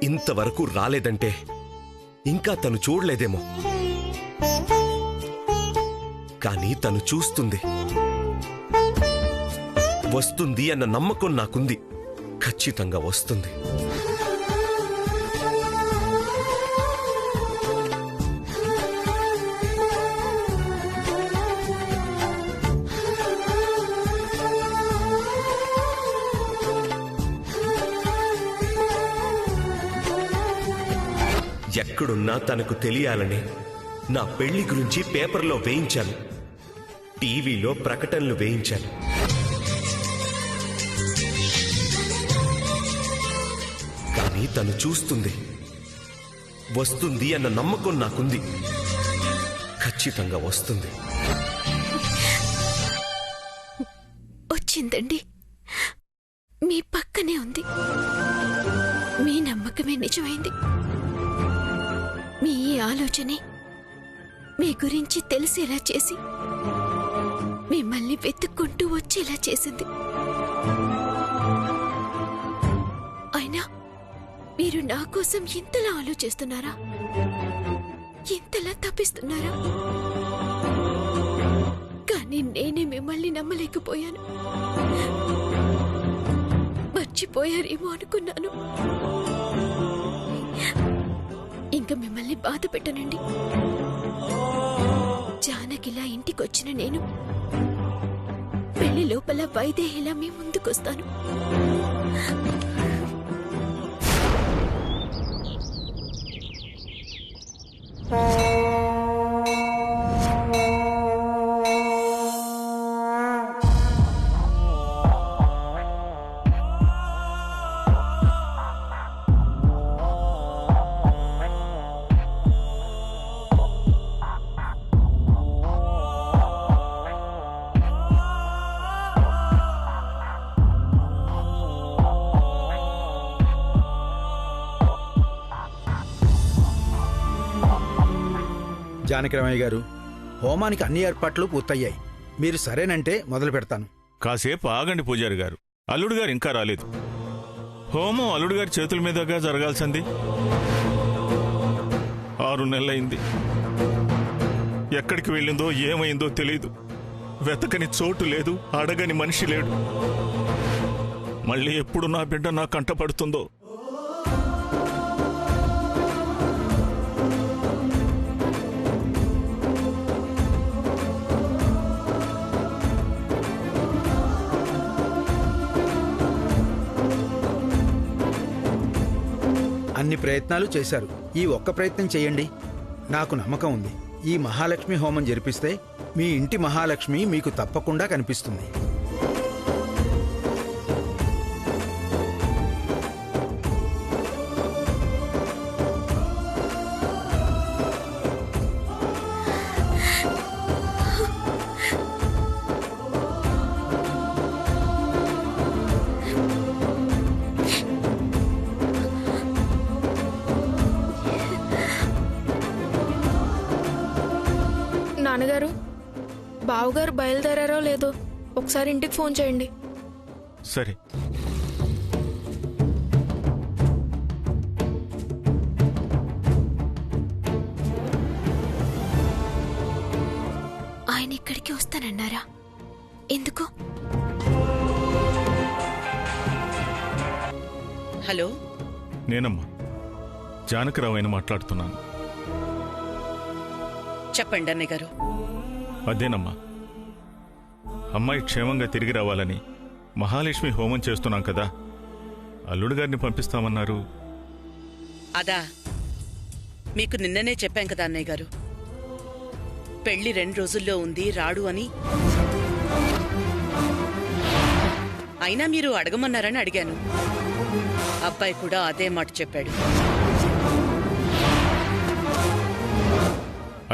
ఇంతవరకు రాలేదంటే ఇంకా తను చూడలేదేమో. కానీ తను చూస్తుంది, వస్తుంది అన్న నమ్మకం నాకుంది. ఖచ్చితంగా వస్తుంది. ఎక్కడున్నా తనకు తెలియాలని నా పెళ్లి గురించి పేపర్లో వేయించాను, టీవీలో ప్రకటనలు వేయించాను. కానీ తను చూస్తుంది, వస్తుంది అన్న నమ్మకం నాకుంది. ఖచ్చితంగా వస్తుంది. వచ్చిందండి, మీ పక్కనే ఉంది. మీ నమ్మకమే నిజమైంది. మీ ఈ ఆలోచనే మీ గురించి తెలిసేలా చేసి మిమ్మల్ని వెతుక్కుంటూ వచ్చేలా చేసింది. అయినా మీరు నా కోసం ఇంతలా ఆలోచిస్తున్నారా? ఇంతలా తప్పిస్తున్నారా? కానీ నేనే మిమ్మల్ని నమ్మలేకపోయాను. మర్చిపోయారేమో అనుకున్నాను. ఇంకా మిమ్మల్ని బాధ పెట్టనండి. జానకిలా ఇంటికొచ్చిన నేను పెళ్లి లోపల వైదేహిలా మీ ముందుకొస్తాను. జానకిరామయ్య గారు, హోమానికి అన్ని ఏర్పాట్లు పూర్తయ్యాయి. మీరు సరేనంటే మొదలు పెడతాను. కాసేపు ఆగండి పూజారి గారు. అల్లుడు గారు ఇంకా రాలేదు. హోమం అల్లుడు గారి చేతుల మీదుగా జరగాల్సింది. 6 నెలలైంది. ఎక్కడికి వెళ్ళిందో ఏమైందో తెలీదు. వెతకని చోటు లేదు, అడగని మనిషి లేడు. మళ్ళీ ఎప్పుడు నా బిడ్డ నా కంట పడుతుందో. అన్ని ప్రయత్నాలు చేశారు. ఈ ఒక్క ప్రయత్నం చేయండి. నాకు నమ్మకం ఉంది, ఈ మహాలక్ష్మి హోమం జరిపిస్తే మీ ఇంటి మహాలక్ష్మి మీకు తప్పకుండా కనిపిస్తుంది. నాన్నగారు, బావగారు బయలుదేరారో లేదో ఒకసారి ఇంటికి ఫోన్ చేయండి. సరే. ఆయన ఇక్కడికి వస్తానన్నారా? ఎందుకు? హలో, నేనమ్మా జానకిరావు మాట్లాడుతున్నాను. చెప్పండి అన్నయ్య గారు. అదేనమ్మా, అమ్మాయి క్షేమంగా తిరిగి రావాలని మహాలక్ష్మి హోమం చేస్తున్నాం కదా, అల్లుడు గారిని పంపిస్తామన్నారు. అదా, మీకు నిన్ననే చెప్పాం కదా అన్నయ్య గారు, పెళ్లి 2 రోజుల్లో ఉంది, రాడు అని. అయినా మీరు అడగమన్నారని అడిగాను. అబ్బాయి కూడా అదే మాట చెప్పాడు.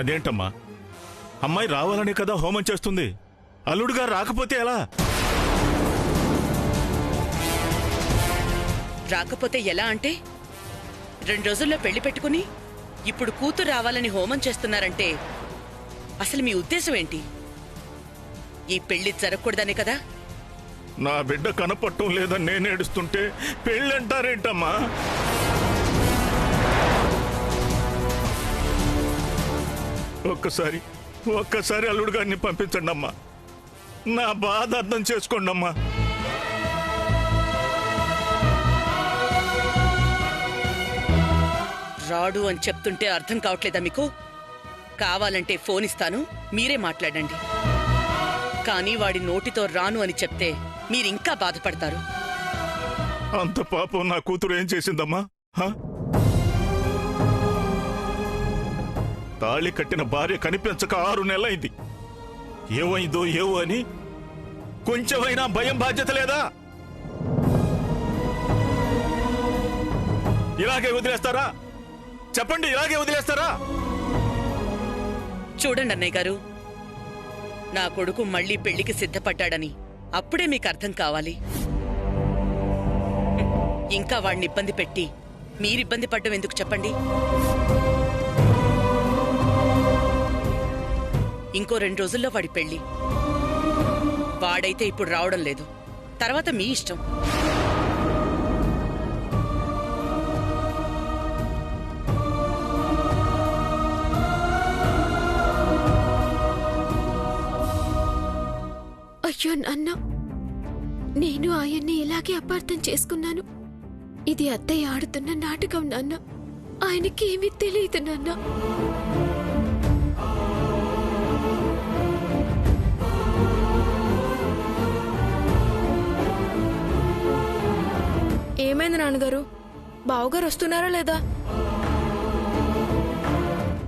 అదేంటమ్మా, అమ్మాయి రావాలని కదా హోమం చేస్తుంది. అల్లుడు గారు రాకపోతే ఎలా? రాకపోతే ఎలా అంటే, 2 రోజుల్లో పెళ్లి పెట్టుకుని ఇప్పుడు కూతురు రావాలని హోమం చేస్తున్నారంటే అసలు మీ ఉద్దేశం ఏంటి? ఈ పెళ్లి జరగకూడదనే కదా? నా బిడ్డ కనపట్టం లేదని నేను ఏడుస్తుంటే పెళ్ళంటారేంటమ్మా? ఒక్కసారి అల్లుడు గారిని పంపించండి అమ్మా. నా బాధ అర్థం చేసుకోండి అమ్మా. రాడు అని చెప్తుంటే అర్థం కావట్లేదా మీకు? కావాలంటే ఫోన్ ఇస్తాను, మీరే మాట్లాడండి. కానీ వాడి నోటితో రాను అని చెప్తే మీరింకా బాధపడతారు. అంత పాపం నా కూతురు ఏం చేసిందమ్మా? తాళి కట్టిన భార్య కనిపించక 6 నెలలైంది. ఏమైందో ఏవో అని కొంచెమైనా భయం బాధ్యత లేదా? ఇలాగే వదిలేస్తారా? చెప్పండి, ఇలాగే వదిలేస్తారా? చూడండి అన్నయ్య గారు, నా కొడుకు మళ్ళీ పెళ్లికి సిద్ధపడ్డాడని అప్పుడే మీకు అర్థం కావాలి. ఇంకా వాడిని ఇబ్బంది పెట్టి మీరిబ్బంది పడ్డం ఎందుకు చెప్పండి? ఇంకో 2 రోజుల్లో వాడి పెళ్లి. వాడైతే ఇప్పుడు రావడం లేదు, తర్వాత మీ ఇష్టం. అయ్యో నాన్న, నేను ఆయన్ని ఇలాగే అపార్థం చేసుకున్నాను. ఇది అత్తయ్య ఆడుతున్న నాటకం నాన్న. ఆయనకి ఏమీ తెలియదు నాన్న. ఏమైంది నాన్నగారు? బావగారు వస్తున్నారా లేదా?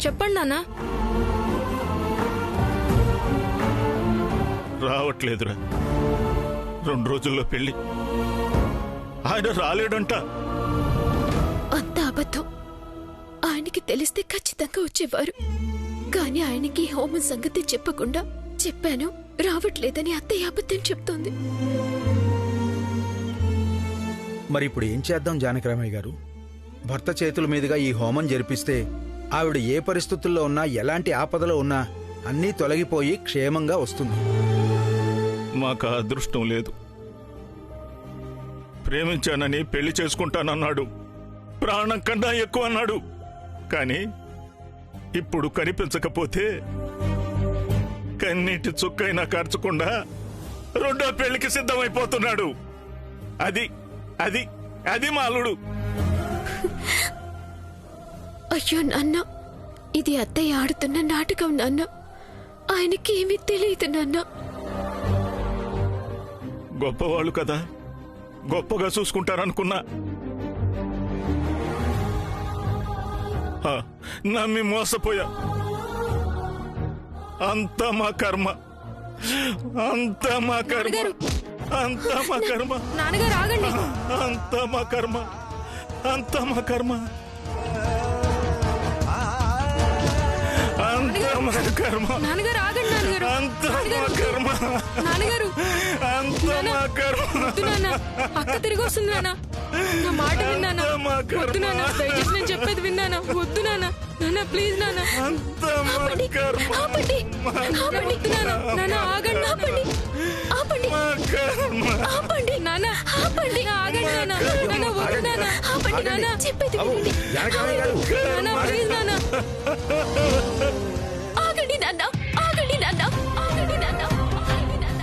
చెప్పండి నాన్న. రావట్లేదురా. 2 రోజుల్లో పెళ్లి. ఆయన రాలేడంట. అంత అబద్ధం. ఆయనకి తెలిస్తే ఖచ్చితంగా వచ్చేవారు. కానీ ఆయనకి హోమం సంగతి చెప్పకుండా చెప్పాను రావట్లేదని అత్తయ్య అబద్ధం చెప్తోంది. మరి ఇప్పుడు ఏం చేద్దాం జానకిరామయ్య గారు? భర్త చేతుల మీదుగా ఈ హోమం జరిపిస్తే ఆవిడ ఏ పరిస్థితుల్లో ఉన్నా, ఎలాంటి ఆపదలో ఉన్నా అన్నీ తొలగిపోయి క్షేమంగా వస్తుంది. మాకు ఆ అదృష్టం లేదు. ప్రేమించానని పెళ్లి చేసుకుంటానన్నాడు, ప్రాణం కన్నా ఎక్కువ అన్నాడు. కానీ ఇప్పుడు కనిపించకపోతే కన్నీటి చుక్కైనా కార్చకుండా 2వ పెళ్లికి సిద్ధమైపోతున్నాడు. అది అది అది మా అల్లుడు. అయ్యో నాన్న, ఇది అత్తయ్య ఆడుతున్న నాటకం నాన్న. ఆయనకి ఏమీ తెలియదు నాన్న. గొప్పవాళ్ళు కదా, గొప్పగా చూసుకుంటారనుకున్నా. నమ్మి మోసపోయా. అంతా మా కర్మ, అంతా మా కర్మ, అంతా మా కర్మ. నాన్నగారు ఆగండి. అంతా మా కర్మ, అంతా మా కర్మ, అంతా మా కర్మ. నాన్నగారు ఆగండి. నాన్నగారు అంతా మా కర్మ, నాన్నగారు అంతా మా కర్మ. వద్దు నాన్న, అక్క తిరిగి వస్తుంది నాన్న. నా మాట విన్నానా? వద్దు నాన్న, దయచేసి నేను చెప్పేది విన్నానా? వద్దు నాన్న. నాన్న ప్లీజ్ నాన్న. అంతా మా ఆపండి, కర్మ, ఆపండి, ఆపండి. వద్దు నాన్న. నాన్న ఆగండి. ఆపండి, ఆపండి, మా కర్మ. ఆపండి. నాన్న ఆపండి, ఆగండి నాన్న. నాన్న వద్దు నాన్న. ఆపండి నాన్న. చెప్పేది వినండి. జానకిరామయ్య గారు, నాన్న ప్లీజ్ నాన్న. ఆగండి నాన్న, ఆగండి నాన్న, ఆగండి నాన్న, ఆగండి నాన్న.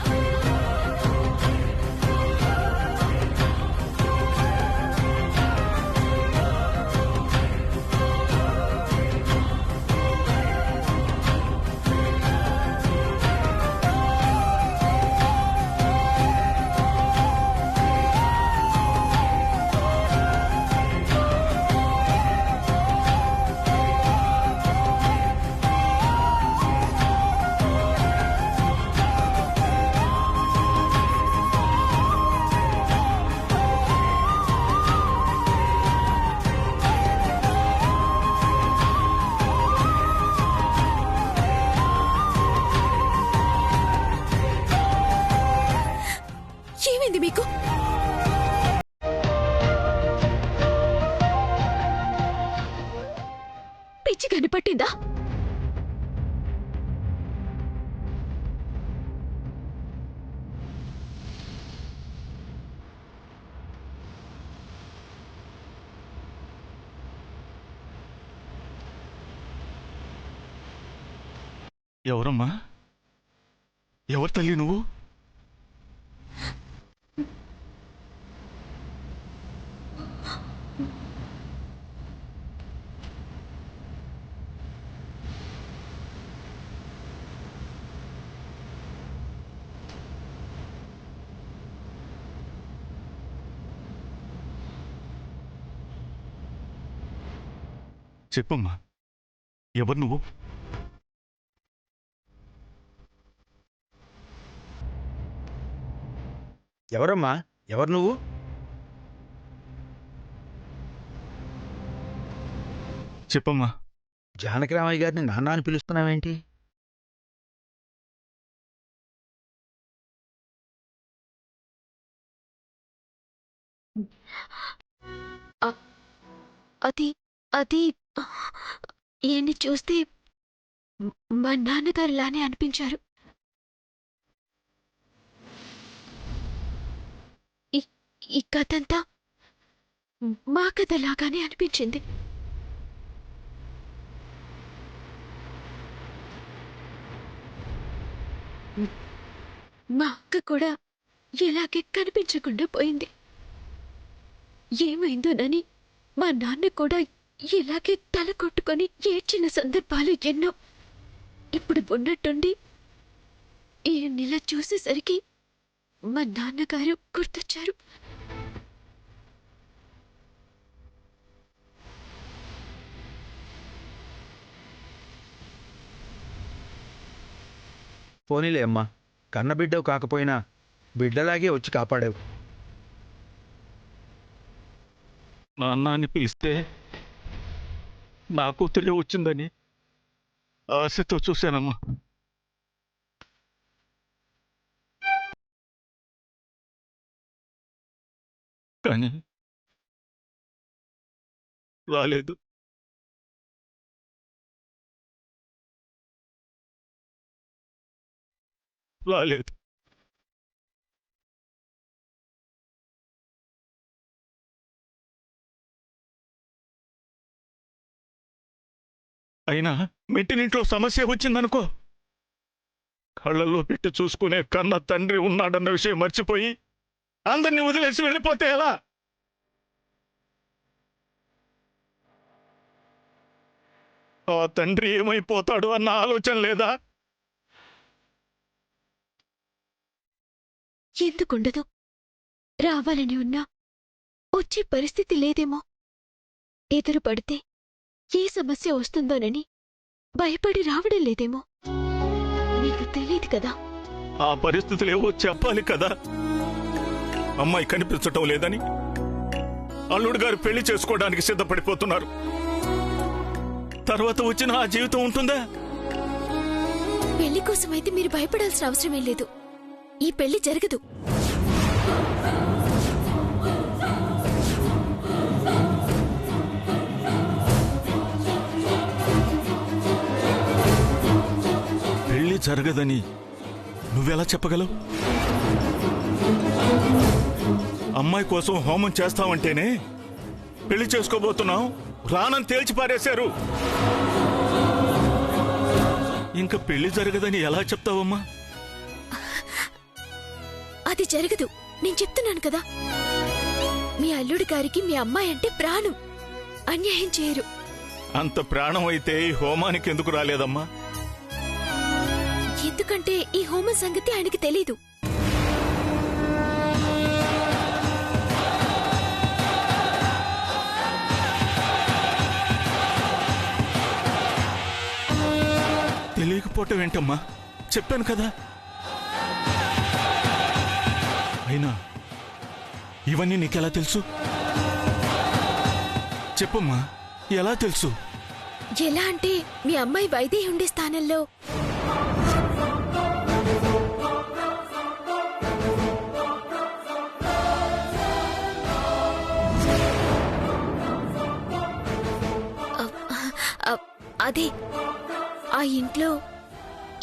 ఏమైంది మీకు? పిచ్చి కనిపట్టిందా? ఎవరమ్మా? ఎవరు తల్లి నువ్వు? చెప్పమ్మా, ఎవరు నువ్వు? ఎవరమ్మా? ఎవరు నువ్వు? చెప్పమ్మా. జానకిరామయ్య గారిని నాన్న అని పిలుస్తున్నావేంటి? అది అది ఈయన్ని చూస్తే మా నాన్నగారిలానే అనిపించారు. ఈ కథంతా మా కథలాగానే అనిపించింది. మా అక్క కూడా ఇలాగే కనిపించకుండా పోయింది. ఏమైందోనని మా నాన్న కూడా ఇలాగే తల కొట్టుకొని ఏడ్చిన సందర్భాలు ఎన్నో. ఇప్పుడు ఉన్నట్టుండి ఈయన్నిలా చూసేసరికి మా నాన్నగారు గుర్తొచ్చారు. పోనీలే అమ్మా, కన్నబిడ్డవు కాకపోయినా బిడ్డలాగే వచ్చి కాపాడావు. నాన్న అని పిలిస్తే నా కూతురే వచ్చిందని ఆశతో చూశానమ్మా. కానీ రాలేదు. రాలేదు. అయినా మెట్టినింట్లో సమస్య వచ్చిందనుకో, కళ్ళల్లో పెట్టి చూసుకునే కన్న తండ్రి ఉన్నాడన్న విషయం మర్చిపోయి అందరినీ వదిలేసి వెళ్ళిపోతే ఎలా? ఆ తండ్రి ఏమైపోతాడు అన్న ఆలోచన లేదా? ఎందుకుండదు? రావాలని ఉన్నా వచ్చే పరిస్థితి లేదేమో. ఎదురు పడితే ఏ సమస్య వస్తుందోనని భయపడి రావడం లేదేమో. నీకు తెలియదు కదా. ఆ పరిస్థితులు ఏవో చెప్పాలి కదా. అమ్మాయి కనిపించటం లేదని అల్లుడు గారు పెళ్లి చేసుకోవడానికి సిద్ధపడిపోతున్నారు. తర్వాత వచ్చిన ఆ జీవితం ఉంటుందా? పెళ్లి కోసమైతే మీరు భయపడాల్సిన అవసరమేం లేదు. ఈ పెళ్లి జరగదు. పెళ్లి జరగదని నువ్వెలా చెప్పగలవు? అమ్మాయి కోసం హోమం చేస్తావంటేనే పెళ్లి చేసుకోబోతున్నావు రానని తేల్చి పారేశారు. ఇంకా పెళ్లి జరగదని ఎలా చెప్తావమ్మా? అది జరగదు. నేను చెప్తున్నాను కదా. మీ అల్లుడి గారికి మీ అమ్మాయి అంటే ప్రాణం. అన్యాయం చేయరు. అంత ప్రాణం అయితే ఈ హోమానికి ఎందుకు రాలేదమ్మా? ఎందుకంటే ఈ హోమం సంగతి ఆయనకి తెలీదు. తెలియకపోవటం ఏంటమ్మా? చెప్పాను కదా. అయినా ఇవన్నీ నీకెలా తెలుసు? చెప్పమ్మా, ఎలా తెలుసు? ఎలా అంటే మీ అమ్మాయి వైదేహి ఉండే స్థానంలో అదే ఆ ఇంట్లో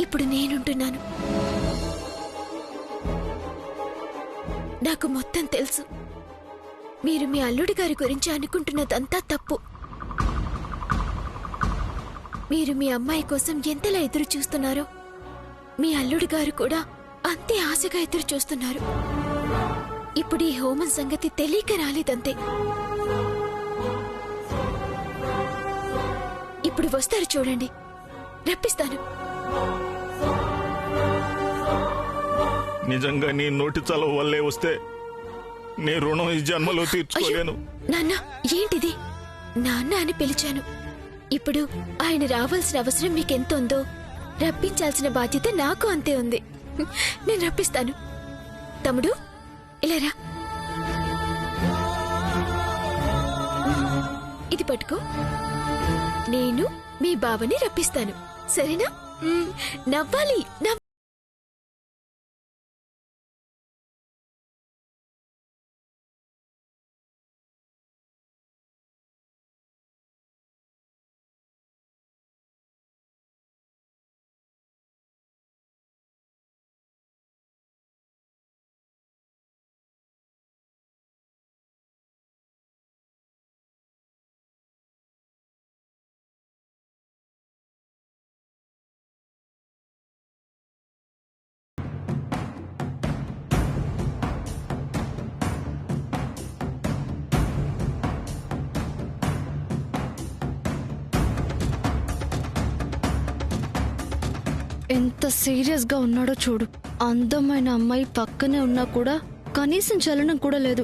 ఇప్పుడు నేనుంటున్నాను. నాకు మొత్తం తెలుసు. మీరు మీ అల్లుడి గారి గురించి అనుకుంటున్నదంతా తప్పు. మీరు మీ అమ్మాయి కోసం ఎంతలా ఎదురు చూస్తున్నారో మీ అల్లుడు గారు కూడా అంతే ఆశగా ఎదురు చూస్తున్నారు. ఇప్పుడు ఈ హోమం సంగతి తెలియక రాలేదంతే. ఇప్పుడు వస్తారు చూడండి, రప్పిస్తాను. నిజంగా నీ నోటి చలవ వల్లే వస్తే నీ రుణం ఈ జన్మలో తీర్చుకోలేను. నాన్న, ఏంటిది? నాన్న అని పిలిచాను. ఇప్పుడు ఆయన రావాల్సిన అవసరం మీకెంత ఉందో రప్పించాల్సిన బాధ్యత నాకు అంతే ఉంది. నేను రప్పిస్తాను. తమ్ముడు, ఇలా రా. ఇది పట్టుకో. నేను మీ బావని రప్పిస్తాను, సరేనా? నవ్వాలి. ఎంత సీరియస్ గా ఉన్నాడో చూడు. అందమైన అమ్మాయి పక్కనే ఉన్నా కూడా కనీసం చలనం కూడా లేదు.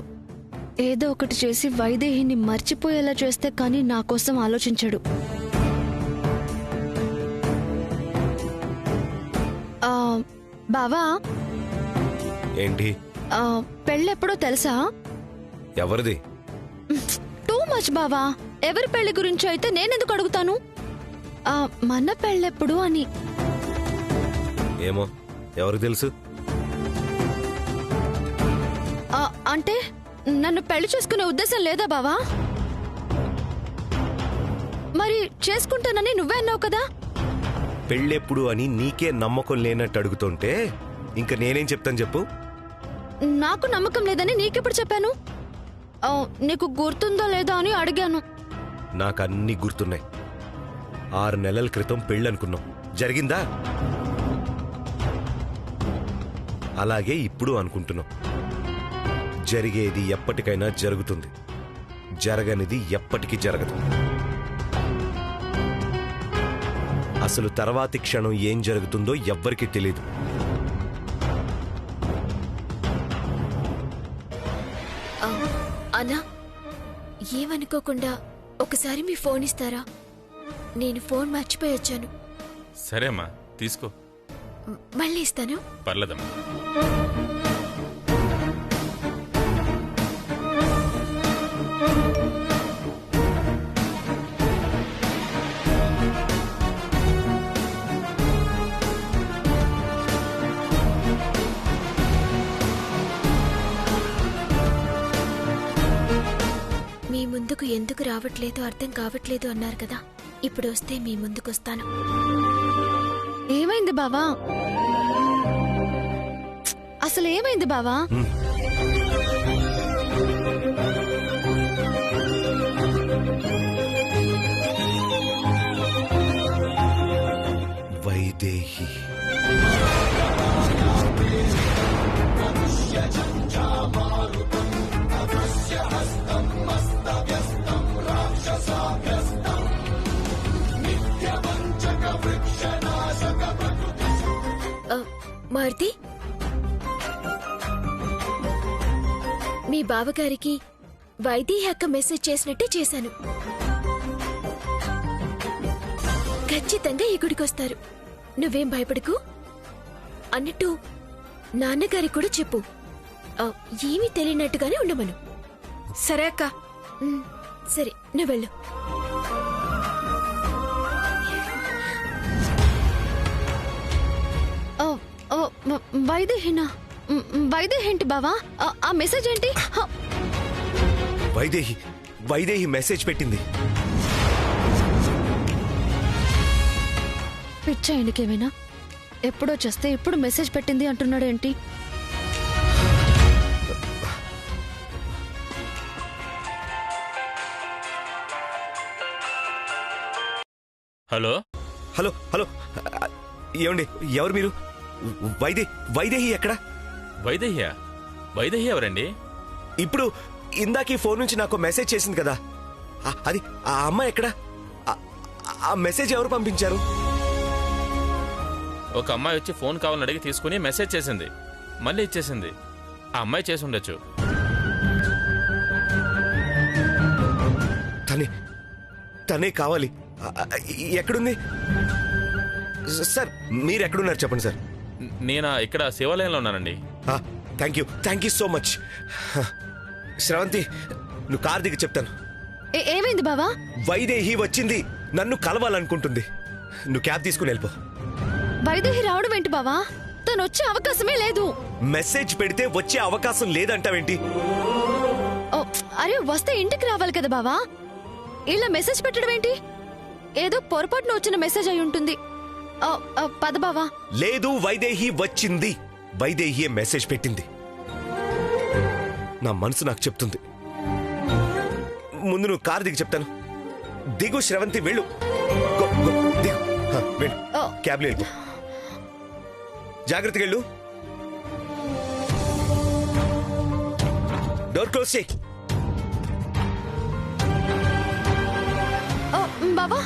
ఏదో ఒకటి చేసి వైదేహిని మర్చిపోయేలా చేస్తే కానీ నా కోసం ఆలోచించాడు. బావా, ఏంటి? పెళ్ళెప్పుడో తెలుసా? ఎవరిది? టూ మచ్ బావా. ఎవరి పెళ్లి గురించి అయితే నేనెందుకు అడుగుతాను? మన పెళ్ళెప్పుడు అని. ఏమో, ఎవరికి తెలుసు? అంటే నన్ను పెళ్లి చేసుకునే ఉద్దేశం లేదా బావా? మరి చేసుకుంటానని నువ్వే అన్నావు కదా. పెళ్ళెప్పుడు అని నీకే నమ్మకం లేనట్టు అడుగుతుంటే ఇంకా నేనేం చెప్తాను చెప్పు? నాకు నమ్మకం లేదని నీకెప్పుడు చెప్పాను? నీకు గుర్తుందో లేదో అని అడిగాను. నాకు అన్ని గుర్తున్నాయి. 6 నెలల క్రితం పెళ్ళనుకున్నాం, జరిగిందా? అలాగే ఇప్పుడు అనుకుంటున్నాం. జరిగేది ఎప్పటికైనా జరుగుతుంది, జరగనిది ఎప్పటికీ జరగదు. అసలు తర్వాతి క్షణం ఏం జరుగుతుందో ఎవ్వరికీ తెలీదు. అన్నా, ఏమనుకోకుండా ఒకసారి మీ ఫోన్ ఇస్తారా? నేను ఫోన్ మర్చిపోయి వచ్చాను. సరే అమ్మా, తీసుకో. మళ్ళీ ఇస్తాను. పర్లేదమ్మా. మీ ముందుకు ఎందుకు రావట్లేదు అర్థం కావట్లేదు అన్నారు కదా. ఇప్పుడు వస్తే మీ ముందుకొస్తాను. ఏమైంది బావా? అసలు ఏమైంది బావా? వైదేహి మారుతి, మీ బావగారికి వైదేహి అక్క మెసేజ్ చేసినట్టే చేశాను. ఖచ్చితంగా ఈ గుడికొస్తారు. నువ్వేం భయపడకు. అన్నట్టు నాన్నగారికి కూడా చెప్పు, ఏమీ తెలియనట్టుగానే ఉండమను. సరే అక్క. సరే, నువ్వు వెళ్ళు. వైదేహినా? వైదేహి ఏంటి బావా? ఆ మెసేజ్ ఏంటి? వైదేహి మెసేజ్ పెట్టింది. పిచ్చా ఎందుకేమైనా? ఎప్పుడో చేస్తే ఇప్పుడు మెసేజ్ పెట్టింది అంటున్నాడేంటి? హలో హలో హలో ఏమండి ఎవరు మీరు? వైదేహి ఎక్కడ? వైదేహ్య వైదేహి ఎవరండి? ఇప్పుడు ఇందాక ఈ ఫోన్ నుంచి నాకు మెసేజ్ చేసింది కదా, అది ఆ అమ్మాయి ఎక్కడ? ఆ మెసేజ్ ఎవరు పంపించారు? ఒక అమ్మాయి వచ్చి ఫోన్ కావాలని అడిగి తీసుకుని మెసేజ్ చేసింది, మళ్ళీ ఇచ్చేసింది. ఆ అమ్మాయి చేసి ఉండొచ్చు. తనే కావాలి. ఎక్కడుంది సార్? మీరు ఎక్కడున్నారు చెప్పండి సార్. నేను ఇక్కడ శివాలయంలో ఉన్నానండి. Thank you so much. Sravanthi, నువ్వు కార్ దిగి చెప్తాను. ఏమైంది బావా? వైదేహి వచ్చింది, నన్ను కలవాలనుకుంటుంది. నువ్వు క్యాబ్ తీసుకుని వెళ్ళిపో. వైదేహి రావడం ఏంటి బావా? తను వచ్చే అవకాశమే లేదు. మెసేజ్ పెడితే వచ్చే అవకాశం లేదంటావేంటి? ఓ, అరే వస్తే ఇంటికి రావాలి కదా బావా. ఇలా మెసేజ్ పెట్టడం ఏంటి? ఏదో పొరపాటున వచ్చిన మెసేజ్ అయి ఉంటుంది. పద బావా. లేదు, వైదేహి వచ్చింది. వైదేహి మెసేజ్ పెట్టింది. నా మనసు నాకు చెప్తుంది. ముందు నువ్వు కారు దిగి చెప్తాను. దిగు శ్రవంతి, వెళ్ళు. దిగు, వెళ్ళు. క్యాబ్లో వెళ్ళిపో. జాగ్రత్తగా వెళ్ళు. డోర్ క్లోజ్ చేయి. బావా